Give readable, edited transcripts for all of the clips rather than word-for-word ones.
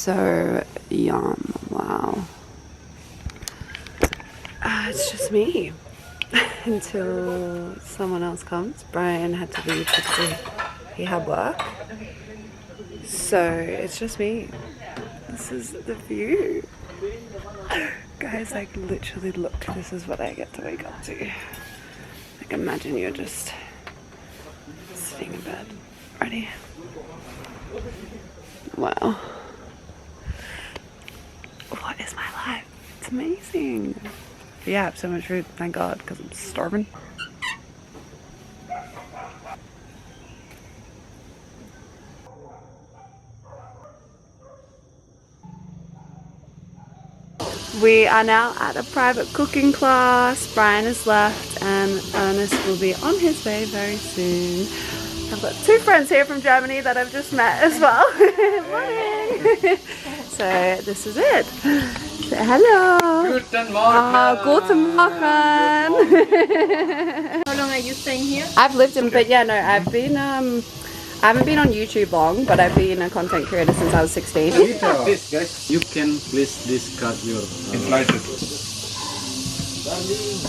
so yum. Wow. It's just me until someone else comes. Brian had to leave because he had work. So it's just me. This is the view. Guys, like literally look, this is what I get to wake up to. Like imagine you're just sitting in bed. Ready? Wow. What is my life? It's amazing. But yeah, I have so much food, thank God, because I'm starving. We are now at a private cooking class. Brian has left and Ernest will be on his way very soon. I've got two friends here from Germany that I've just met as well. Morning! So this is it. Say hello. Guten Morgen. Guten Morgen. How long are you staying here? I've lived in, but yeah, no, I've been, I haven't been on YouTube long, but I've been a content creator since I was 16. Please, guys, you can please discard your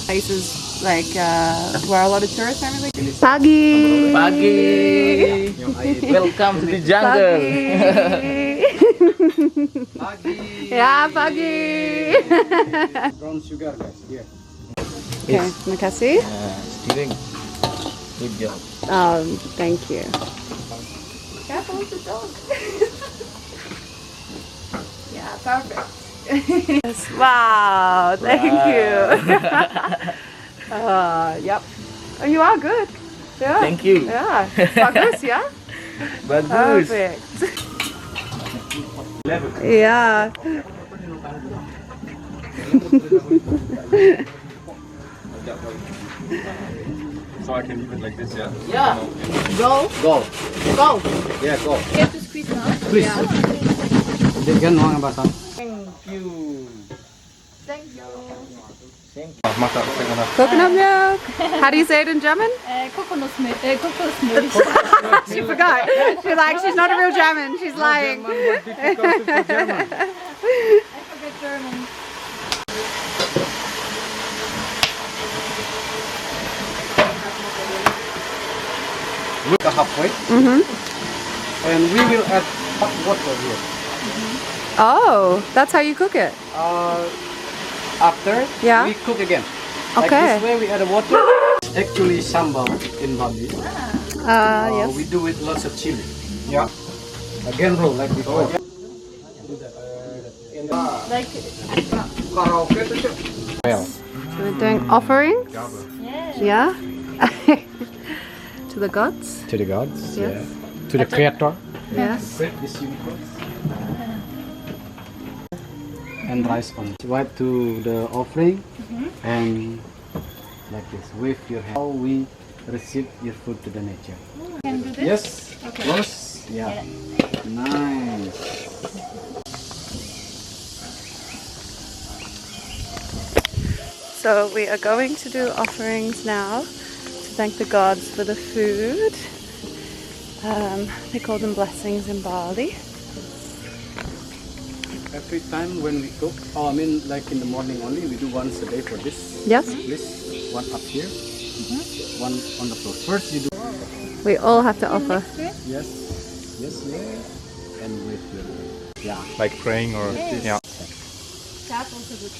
Places like where a lot of tourists are really. Pagi. Pagi. Welcome to the jungle. Pagi. Yeah, pagi. Brown sugar, guys. Here. Okay, makasih. Steering. Good job. Thank you. Careful with the dog. Yeah, perfect. Yes, wow, thank you. Yep. Oh, you are good. Yeah. Thank you. Yeah. Bagus, yeah? Bagus. Perfect. Yeah. So I can leave it like this, yeah? Yeah. Go. Go. Go. Yeah, go. You have to squeeze now. Please. Yeah. Thank you. Thank you. Coconut milk. How do you say it in German? Coconut milk. Kokosmilch. She forgot. She's not a real German. She's lying. I forget German. Look halfway. And we will add hot water here. Oh, that's how you cook it. After we cook again. Okay. Like this way we add the water. Actually sambal in Bali. Yes. We do with lots of chili. Yeah. Again roll like before. Like. Well. So we're doing offering. Yeah. Yeah. To the gods. To the gods. Yes. Yeah. To the creator. Yes. This universe. And rice on. Wipe to the offering and like this. Wave your hand. How we receive your food to the nature. Can do this? Yes. Okay. Close. Yeah. Nice. So we are going to do offerings now to thank the gods for the food. They call them blessings in Bali. Every time when we cook, I mean like in the morning only, we do once a day for this. Yes. This one up here, one on the floor. First you do. We all have to offer. Yes. Yes. Yes. And with your Like praying or yeah. That's also good.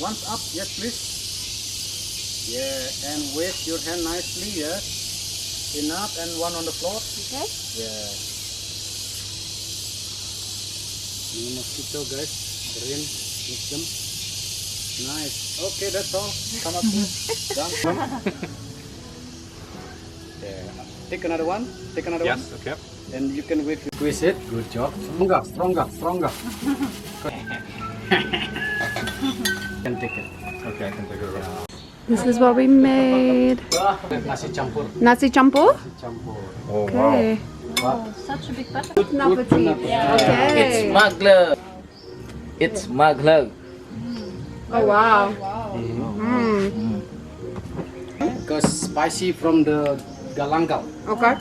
Once up, yes please. Yeah, and wave your hand nicely, yes. Enough, and one on the floor. Okay. Yeah. Mosquito guys, rain, mix them. Nice. Okay, that's all. Come up here. Done. Yeah. Take another one. Take another one. Yes, okay. And you can wave. Squeeze it. Good job. Stronger, stronger, stronger. Can take it. Okay, I can take it around. This is what we made. Nasi campur. Nasi campur? Nasi campur. Oh, Okay. Oh, such a big butter. Good appetit. Yeah. Okay. Smuggler. It's maglag. Oh wow. Because spicy from the galanggal. Okay.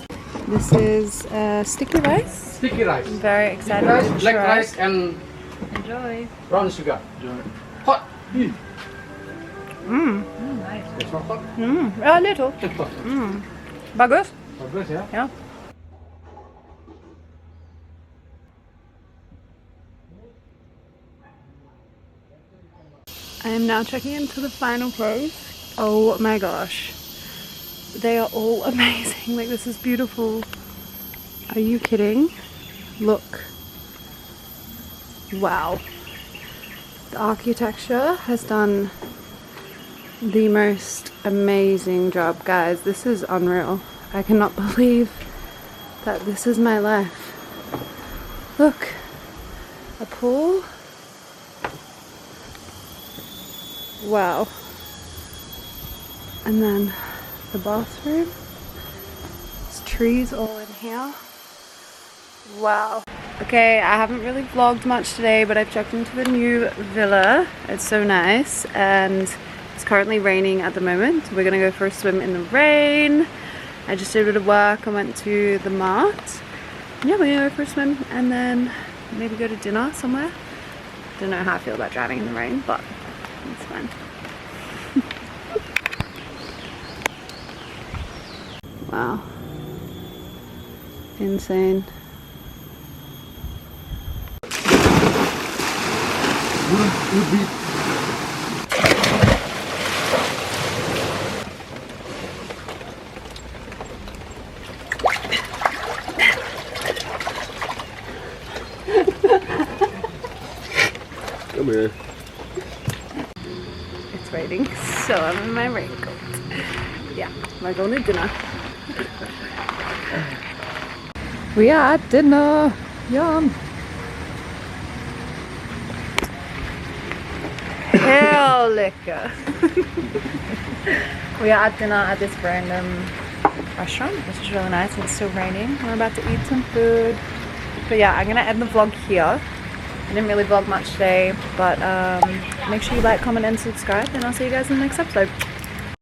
This is sticky rice. Sticky rice. I'm very excited Rice, to black try. rice and Enjoy. brown sugar. Hot. Nice. It's not hot. A little. Bagus. Bagus ya. Yeah. I am now checking into the final pose. Oh my gosh. They are all amazing. Like, this is beautiful. Are you kidding? Look. Wow. The architecture has done the most amazing job, guys. This is unreal. I cannot believe that this is my life. Look. A pool. Wow. And then the bathroom. There's trees all in here. Wow. Okay, I haven't really vlogged much today, but I've checked into the new villa. It's so nice, and it's currently raining at the moment. We're gonna go for a swim in the rain. I just did a bit of work. I went to the mart. Yeah, we're gonna go for a swim and then maybe go to dinner somewhere. Don't know how I feel about driving in the rain, but it's fine. Wow. Insane. Come here. It's raining, so I'm in my raincoat. Yeah, we're going to dinner. We are at dinner. Yum. Hell liquor. We are at dinner at this random restaurant, which is really nice, and it's still raining. We're about to eat some food. But yeah, I'm gonna end the vlog here. I didn't really vlog much today, but make sure you like, comment, and subscribe, and I'll see you guys in the next episode.